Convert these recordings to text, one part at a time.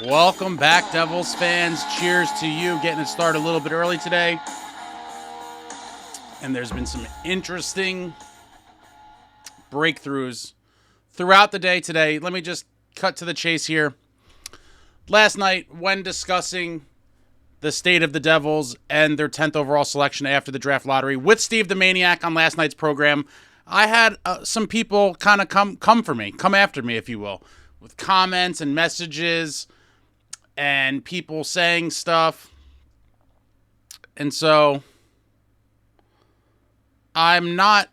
Welcome back, Devils fans. Cheers to you. Getting it started a little bit early today. And there's been some interesting breakthroughs throughout the day today. Let me just cut to the chase here. Last night, when discussing the state of the Devils and their 10th overall selection after the draft lottery with Steve the Maniac on last night's program, I had some people kind of come for me, come after me, if you will, with comments and messages and people saying stuff. And so I'm not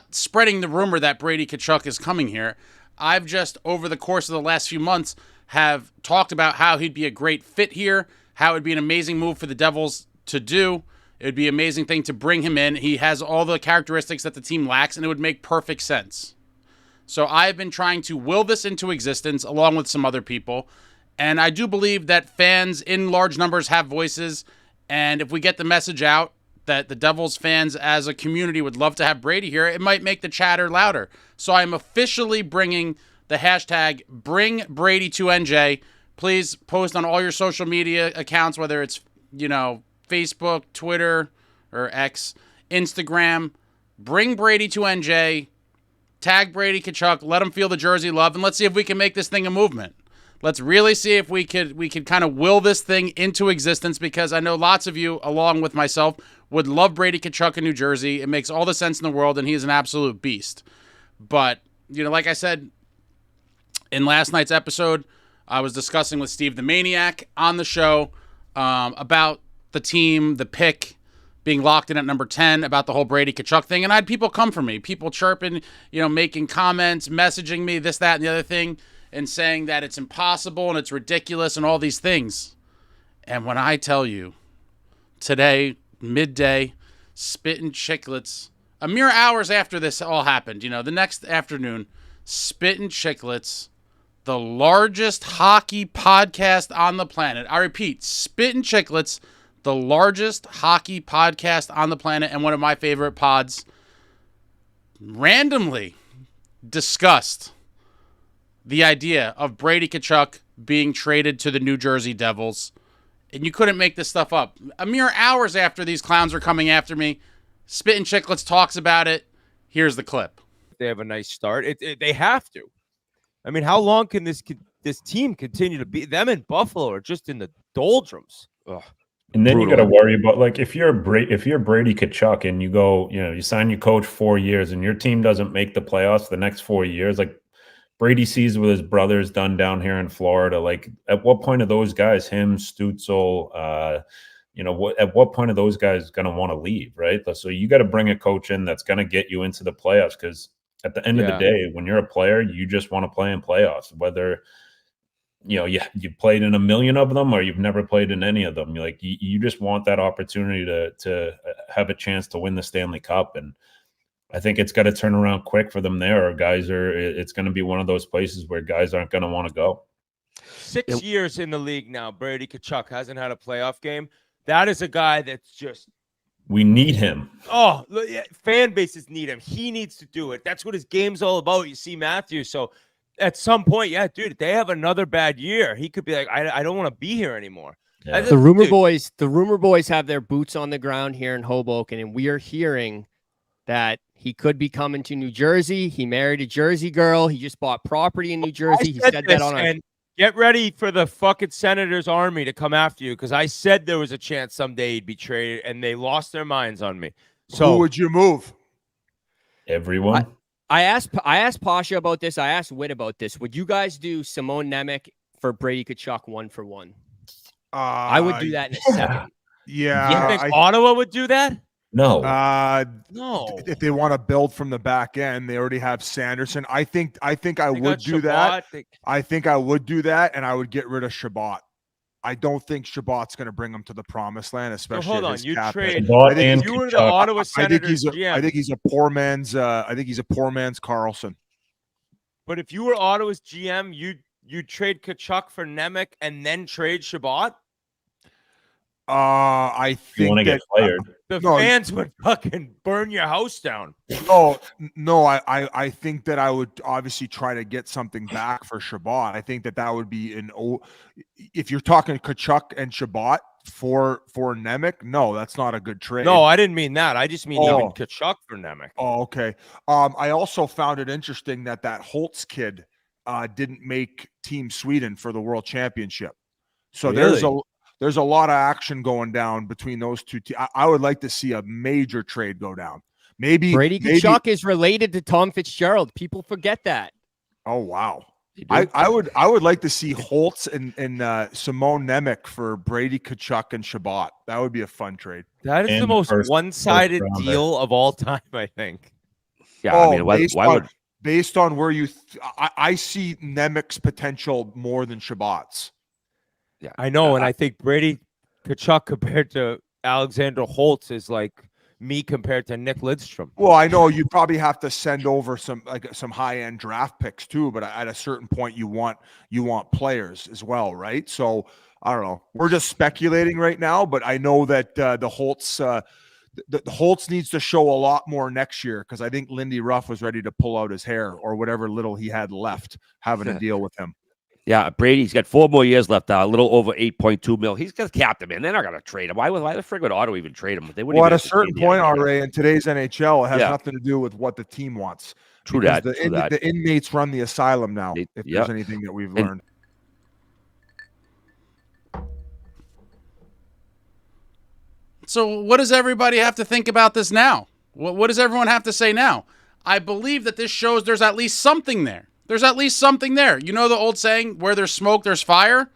spreading the rumor that Brady Tkachuk is coming here. I've just, over the course of the last few months, have talked about how he'd be a great fit here, how it would be an amazing move for the Devils to do. It would be an amazing thing to bring him in. He has all the characteristics that the team lacks, and it would make perfect sense. So I've been trying to will this into existence along with some other people. And I do believe that fans in large numbers have voices. And if we get the message out that the Devils fans as a community would love to have Brady here, it might make the chatter louder. So I'm officially bringing the hashtag #BringBradyToNJ. Please post on all your social media accounts, whether it's, Facebook, Twitter, or X, Instagram. Bring Brady to NJ. Tag Brady Tkachuk. Let him feel the jersey love, and let's see if we can make this thing a movement. Let's really see if we could kind of will this thing into existence, because I know lots of you, along with myself, would love Brady Tkachuk in New Jersey. It makes all the sense in the world, and he is an absolute beast. But, like I said in last night's episode, I was discussing with Steve the Maniac on the show about the team, the pick, being locked in at number 10, about the whole Brady Tkachuk thing. And I had people come for me, people chirping, making comments, messaging me, this, that, and the other thing, and saying that it's impossible and it's ridiculous and all these things. And when I tell you, today, midday, Spittin Chicklets, a mere hours after this all happened, the next afternoon, Spittin Chicklets, the largest hockey podcast on the planet. I repeat, Spittin Chicklets, the largest hockey podcast on the planet and one of my favorite pods, randomly discussed the idea of Brady Tkachuk being traded to the New Jersey Devils. And you couldn't make this stuff up. A mere hours after these clowns are coming after me, Spittin Chicklets talks about it. Here's the clip. They have a nice start. They have to. I mean, how long can this team continue to be? Them and Buffalo are just in the doldrums. Ugh. And then you got to worry about, like, if you're Brady Tkachuk and you go, you sign your coach 4 years and your team doesn't make the playoffs the next 4 years, like Brady sees what his brother's done down here in Florida. Like, at what point are those guys, him, Stutzel, at what point are those guys going to want to leave, right? So you got to bring a coach in that's going to get you into the playoffs, because at the end of the day, when you're a player, you just want to play in playoffs, whether you played in a million of them or you've never played in any of them. Like, you just want that opportunity to have a chance to win the Stanley Cup. And I think it's got to turn around quick for them there, or it's going to be one of those places where guys aren't going to want to go. 6 years in the league now, Brady Tkachuk hasn't had a playoff game. That is a guy that's just, we need him. Oh, fan bases need him. He needs to do it. That's what his game's all about. You see Matthews. So at some point, dude, if they have another bad year, he could be like, I don't want to be here anymore. Yeah. The rumor boys have their boots on the ground here in Hoboken, and we are hearing that he could be coming to New Jersey. He married a Jersey girl. He just bought property in New Jersey. He said that on a... Get ready for the fucking Senators army to come after you, because I said there was a chance someday he'd be traded, and they lost their minds on me. So who would you move? Everyone. I asked Pasha about this. I asked Witt about this. Would you guys do Simone Nemec for Brady Tkachuk 1-for-1? I would do that in a second. Yeah. You think Ottawa would do that? No. No. If they want to build from the back end, they already have Sanderson. I think I would do that. I think I would do that, and I would get rid of Shabbat. I don't think Shabbat's going to bring them to the promised land, especially. Hold on, you trade. If you were the Ottawa Senators, I think he's a poor man's. I think he's a poor man's Carlson. But if you were Ottawa's GM, you'd trade Tkachuk for Nemec and then trade Shabbat. I think you want to get fired. The No, fans would fucking burn your house down. No, I think that I would obviously try to get something back for Shabbat. I think that would be if you're talking Tkachuk and Shabbat for Nemec, no, that's not a good trade. No, I didn't mean that. I just mean even Tkachuk for Nemec. Oh, okay. I also found it interesting that Holtz kid didn't make Team Sweden for the World Championship. So Really? there's a lot of action going down between those two teams. I would like to see a major trade go down. Maybe Brady Tkachuk is related to Tom Fitzgerald. People forget that. Oh wow. I would like to see Holtz and Simone Nemec for Brady Tkachuk and Shabbat. That would be a fun trade. That is the most one-sided deal of all time, I think. Yeah, I mean, why would based on where you I see Nemec's potential more than Shabbat's. Yeah, I know, and I think Brady Tkachuk compared to Alexander Holtz is like me compared to Nick Lidstrom. Well, I know you probably have to send over some high-end draft picks too, but at a certain point you want players as well, right? So I don't know. We're just speculating right now, but I know that the Holtz needs to show a lot more next year because I think Lindy Ruff was ready to pull out his hair or whatever little he had left having to deal with him. Yeah, Brady's got 4 more years left. A little over 8.2 mil. He's got capped him, man. They're not going to trade him. Why the frig would Ottawa even trade him? They Well, at a certain point, RA, in today's NHL, it has nothing to do with what the team wants. True that. The inmates run the asylum now. If there's anything that we've learned. So what does everybody have to think about this now? What does everyone have to say now? I believe that this shows there's at least something there. There's at least something there. You know the old saying, where there's smoke, there's fire?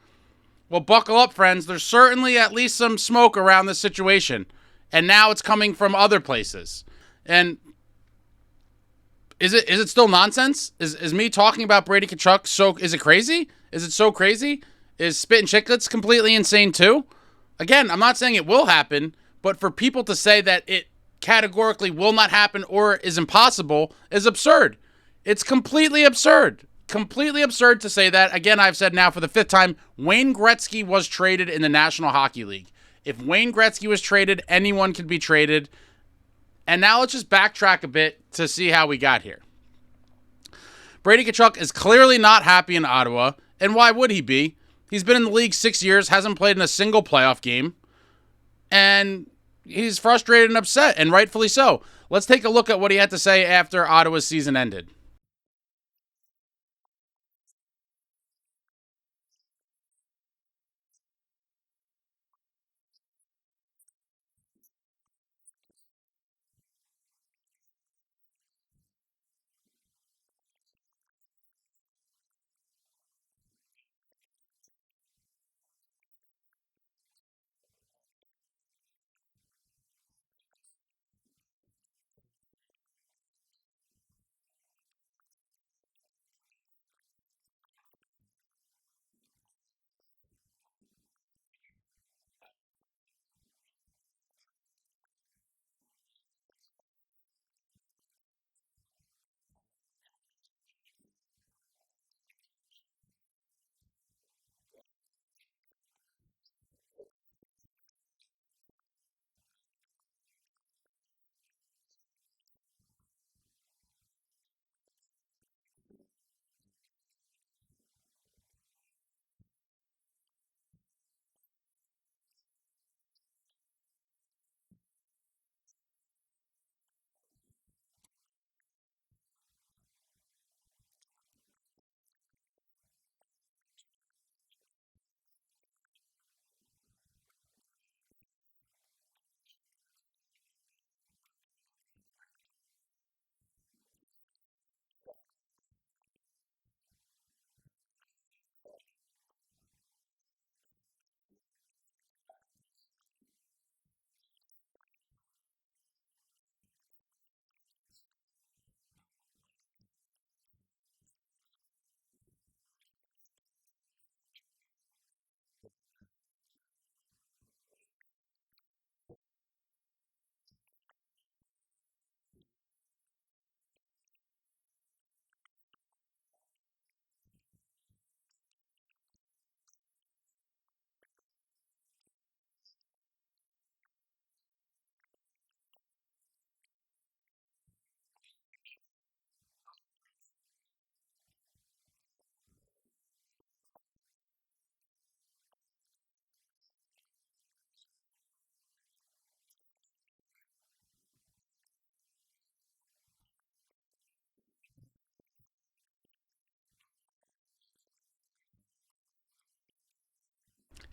Well, buckle up, friends. There's certainly at least some smoke around this situation. And now it's coming from other places. And is it still nonsense? Is me talking about Brady Tkachuk is it crazy? Is it so crazy? Is Spittin Chicklets completely insane too? Again, I'm not saying it will happen, but for people to say that it categorically will not happen or is impossible is absurd. It's completely absurd. Completely absurd to say that. Again, I've said now for the 5th time, Wayne Gretzky was traded in the National Hockey League. If Wayne Gretzky was traded, anyone could be traded. And now let's just backtrack a bit to see how we got here. Brady Tkachuk is clearly not happy in Ottawa, and why would he be? He's been in the league 6 years, hasn't played in a single playoff game, and he's frustrated and upset, and rightfully so. Let's take a look at what he had to say after Ottawa's season ended.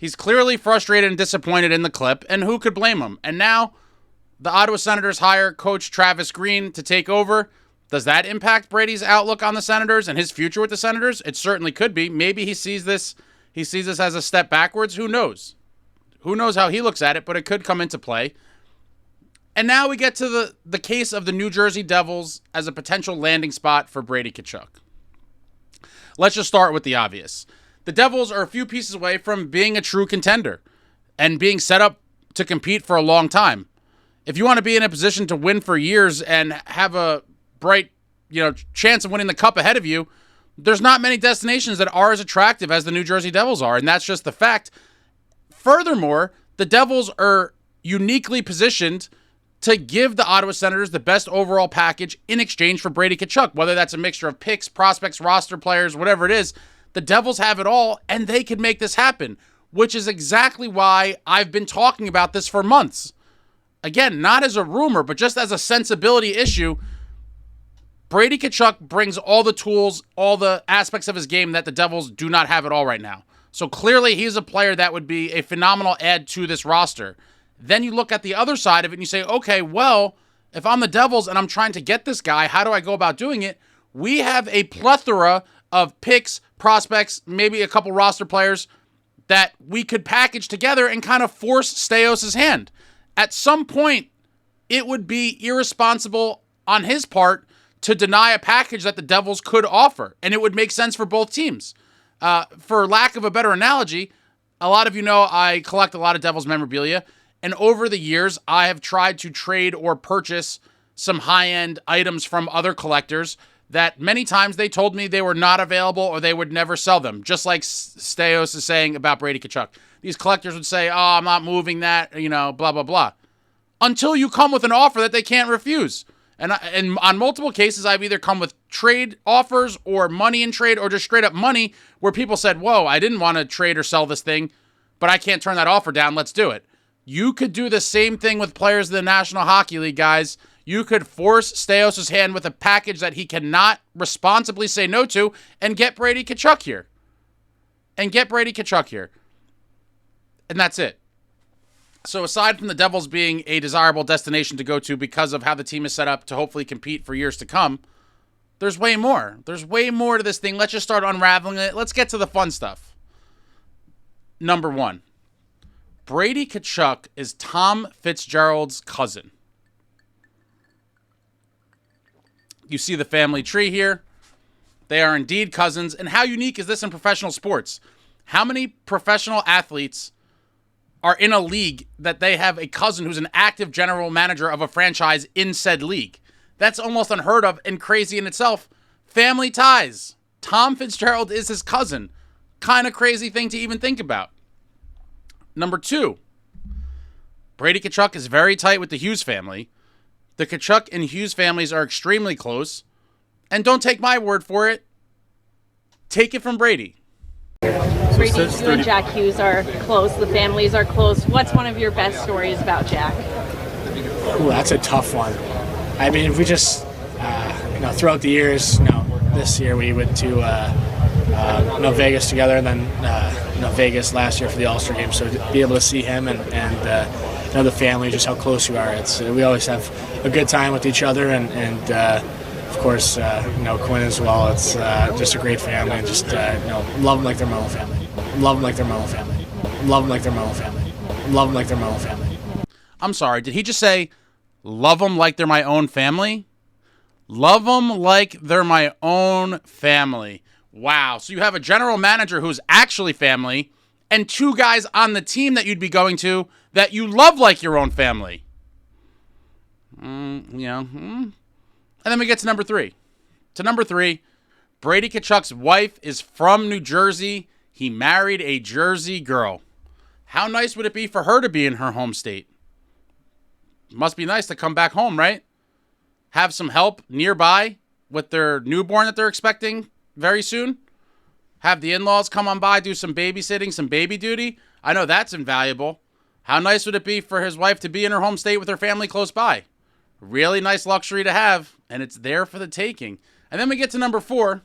He's clearly frustrated and disappointed in the clip, and who could blame him? And now the Ottawa Senators hire Coach Travis Green to take over. Does that impact Brady's outlook on the Senators and his future with the Senators? It certainly could be. Maybe he sees this as a step backwards. Who knows? Who knows how he looks at it, but it could come into play. And now we get to the case of the New Jersey Devils as a potential landing spot for Brady Tkachuk. Let's just start with the obvious. The Devils are a few pieces away from being a true contender and being set up to compete for a long time. If you want to be in a position to win for years and have a bright, chance of winning the cup ahead of you, there's not many destinations that are as attractive as the New Jersey Devils are, and that's just the fact. Furthermore, the Devils are uniquely positioned to give the Ottawa Senators the best overall package in exchange for Brady Tkachuk, whether that's a mixture of picks, prospects, roster players, whatever it is. The Devils have it all, and they could make this happen, which is exactly why I've been talking about this for months. Again, not as a rumor, but just as a sensibility issue. Brady Tkachuk brings all the tools, all the aspects of his game that the Devils do not have at all right now. So clearly he's a player that would be a phenomenal add to this roster. Then you look at the other side of it and you say, okay, well, if I'm the Devils and I'm trying to get this guy, how do I go about doing it? We have a plethora of picks, prospects, maybe a couple roster players that we could package together and kind of force Staios' hand. At some point, it would be irresponsible on his part to deny a package that the Devils could offer, and it would make sense for both teams. For lack of a better analogy, a lot of you know I collect a lot of Devils memorabilia, and over the years, I have tried to trade or purchase some high-end items from other collectors that many times they told me they were not available or they would never sell them, just like Staios is saying about Brady Tkachuk. These collectors would say, oh, I'm not moving that, blah, blah, blah. Until you come with an offer that they can't refuse. And on multiple cases, I've either come with trade offers or money in trade or just straight up money where people said, whoa, I didn't want to trade or sell this thing, but I can't turn that offer down. Let's do it. You could do the same thing with players in the National Hockey League, guys. You could force Staios' hand with a package that he cannot responsibly say no to and get Brady Tkachuk here. And that's it. So aside from the Devils being a desirable destination to go to because of how the team is set up to hopefully compete for years to come, there's way more. There's way more to this thing. Let's just start unraveling it. Let's get to the fun stuff. Number one, Brady Tkachuk is Tom Fitzgerald's cousin. You see the family tree here. They are indeed cousins. And how unique is this in professional sports? How many professional athletes are in a league that they have a cousin who's an active general manager of a franchise in said league? That's almost unheard of and crazy in itself. Family ties. Tom Fitzgerald is his cousin. Kind of crazy thing to even think about. Number two, Brady Tkachuk is very tight with the Hughes family. The Tkachuk and Hughes families are extremely close. And don't take my word for it. Take it from Brady. Brady, you and Jack Hughes are close. The families are close. What's one of your best stories about Jack? Ooh, that's a tough one. I mean, if we just, throughout the years, this year we went to, Vegas together, and then, Vegas last year for the All-Star game. So to be able to see him and the family, just how close you are. We always have a good time with each other, and of course, Quinn as well. It's just a great family, and just love them like they're my own family. Love them like they're my own family. Love them like they're my own family. Love them like they're my own family. I'm sorry, did he just say, love them like they're my own family? Love them like they're my own family. Wow. So you have a general manager who's actually family and two guys on the team that you'd be going to that you love like your own family. And then we get to number three. Brady Tkachuk's wife is from New Jersey. He married a Jersey girl. How nice would it be for her to be in her home state? Must be nice to come back home, right? Have some help nearby with their newborn that they're expecting very soon. Have the in-laws come on by, do some babysitting, some baby duty. I know that's invaluable. How nice would it be for his wife to be in her home state with her family close by? Really nice luxury to have, and it's there for the taking. And then we get to number four,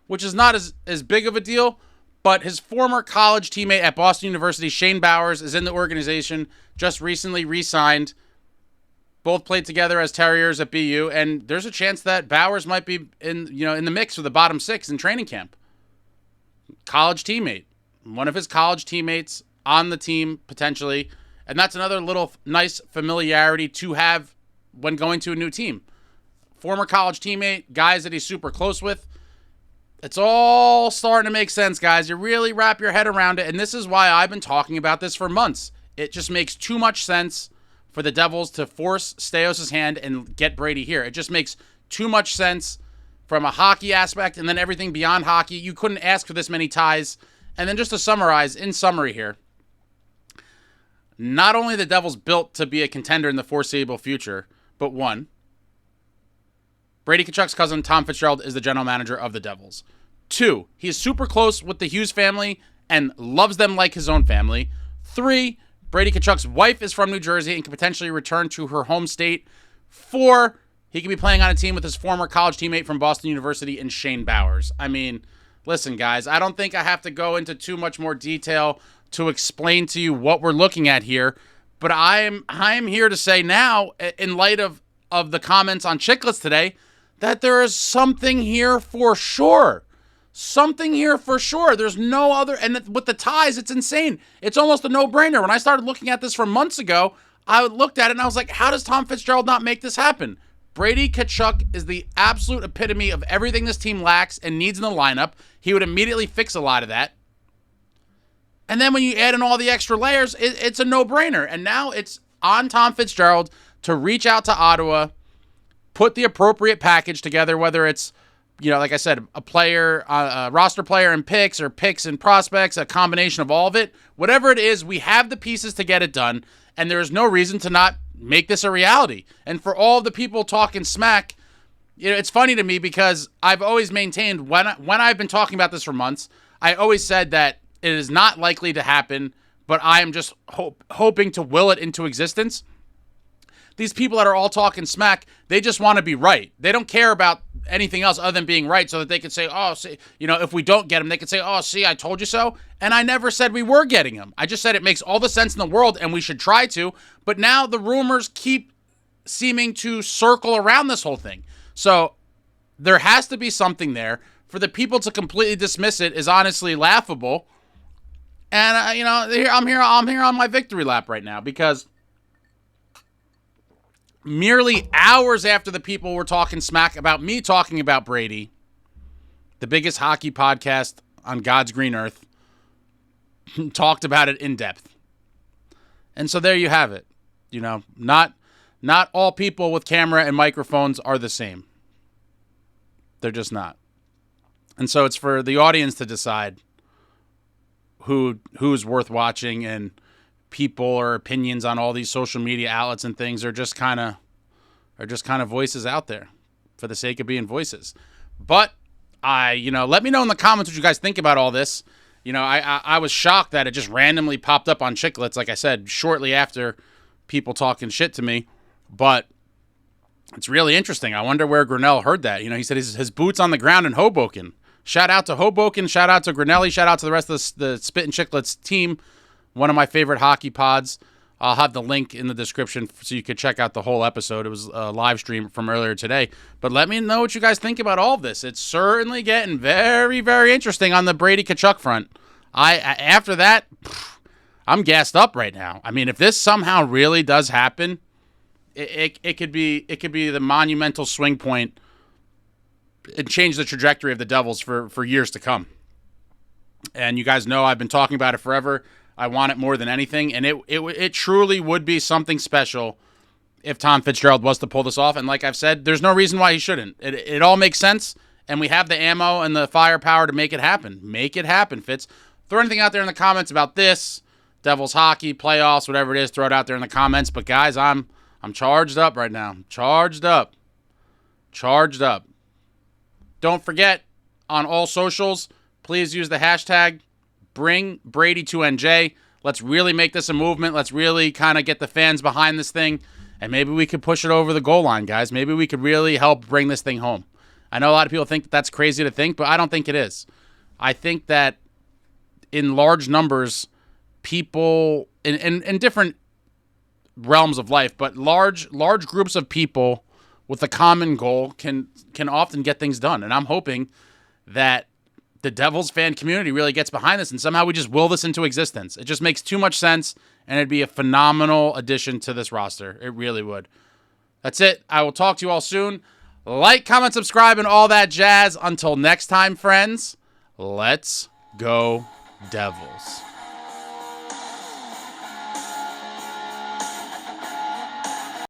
which is not as big of a deal, But his former college teammate at Boston University, Shane Bowers, is in the organization, just recently re-signed. Both played together as Terriers at BU, and there's a chance that Bowers might be in the mix for the bottom 6 in training camp. College teammate. One of his college teammates on the team, potentially. And that's another little nice familiarity to have when going to a new team. Former college teammate, guys that he's super close with. It's all starting to make sense, guys. You really wrap your head around it, and this is why I've been talking about this for months. It just makes too much sense for the Devils to force Staios' hand and get Brady here. It just makes too much sense from a hockey aspect, and then everything beyond hockey. You couldn't ask for this many ties. And then just to summarize, in summary here, not only the Devils built to be a contender in the foreseeable future, but one, Brady Tkachuk's cousin, Tom Fitzgerald, is the general manager of the Devils. 2, he is super close with the Hughes family and loves them like his own family. 3, Brady Tkachuk's wife is from New Jersey and can potentially return to her home state. 4, he could be playing on a team with his former college teammate from Boston University in Shane Bowers. I mean, listen, guys, I don't think I have to go into too much more detail to explain to you what we're looking at here, but I'm here to say now, in light of the comments on Chicklets today, that there is something here for sure. Something here for sure. There's no other, and with the ties, it's insane. It's almost a no-brainer. When I started looking at this from months ago, I looked at it and I was like, how does Tom Fitzgerald not make this happen? Brady Tkachuk is the absolute epitome of everything this team lacks and needs in the lineup. He would immediately fix a lot of that. And then when you add in all the extra layers, it's a no-brainer. And now it's on Tom Fitzgerald to reach out to Ottawa, put the appropriate package together, whether it's, like I said, a player, a roster player and picks, or picks and prospects, a combination of all of it. Whatever it is, we have the pieces to get it done, and there is no reason to not make this a reality. And for all the people talking smack, it's funny to me because I've always maintained, when I've been talking about this for months, I always said that it is not likely to happen, but I am just hoping to will it into existence. These people that are all talking smack, they just want to be right. They don't care about anything else other than being right, so that they can say, oh, see, if we don't get him, they can say, oh, see, I told you so. And I never said we were getting him. I just said it makes all the sense in the world and we should try to. But now the rumors keep seeming to circle around this whole thing. So there has to be something there. For the people to completely dismiss it is honestly laughable. And I'm here on my victory lap right now, because merely hours after the people were talking smack about me talking about Brady, the biggest hockey podcast on God's green earth talked about it in depth. And so there you have it. Not all people with camera and microphones are the same. They're just not. And so it's for the audience to decide who's worth watching, and people or opinions on all these social media outlets and things are just kind of voices out there for the sake of being voices. But let me know in the comments what you guys think about all this. I was shocked that it just randomly popped up on Chicklets, like I said, shortly after people talking shit to me. But it's really interesting. I wonder where Grinnell heard that. He said his boots on the ground in Hoboken. Shout out to Hoboken. Shout out to Grinnelli. Shout out to the rest of the Spittin Chicklets team. One of my favorite hockey pods. I'll have the link in the description so you could check out the whole episode. It was a live stream from earlier today. But let me know what you guys think about all of this. It's certainly getting very, very interesting on the Brady Tkachuk front. After that, I'm gassed up right now. I mean, if this somehow really does happen, it could be the monumental swing point and change the trajectory of the Devils for years to come. And you guys know I've been talking about it forever. I want it more than anything, and it truly would be something special if Tom Fitzgerald was to pull this off. And like I've said, there's no reason why he shouldn't. It all makes sense, and we have the ammo and the firepower to make it happen. Make it happen, Fitz. Throw anything out there in the comments about this, Devils hockey, playoffs, whatever it is. Throw it out there in the comments. But guys, I'm charged up right now. Charged up. Don't forget, on all socials, please use the hashtag Bring Brady to NJ. Let's really make this a movement. Let's really kind of get the fans behind this thing. And maybe we could push it over the goal line, guys. Maybe we could really help bring this thing home. I know a lot of people think that's crazy to think, but I don't think it is. I think that in large numbers, people in different realms of life, but large groups of people with a common goal can often get things done. And I'm hoping that the Devils fan community really gets behind this and somehow we just will this into existence. It just makes too much sense, and it'd be a phenomenal addition to this roster. It really would. That's it. I will talk to you all soon. Like, comment, subscribe, and all that jazz. Until next time, friends, let's go Devils.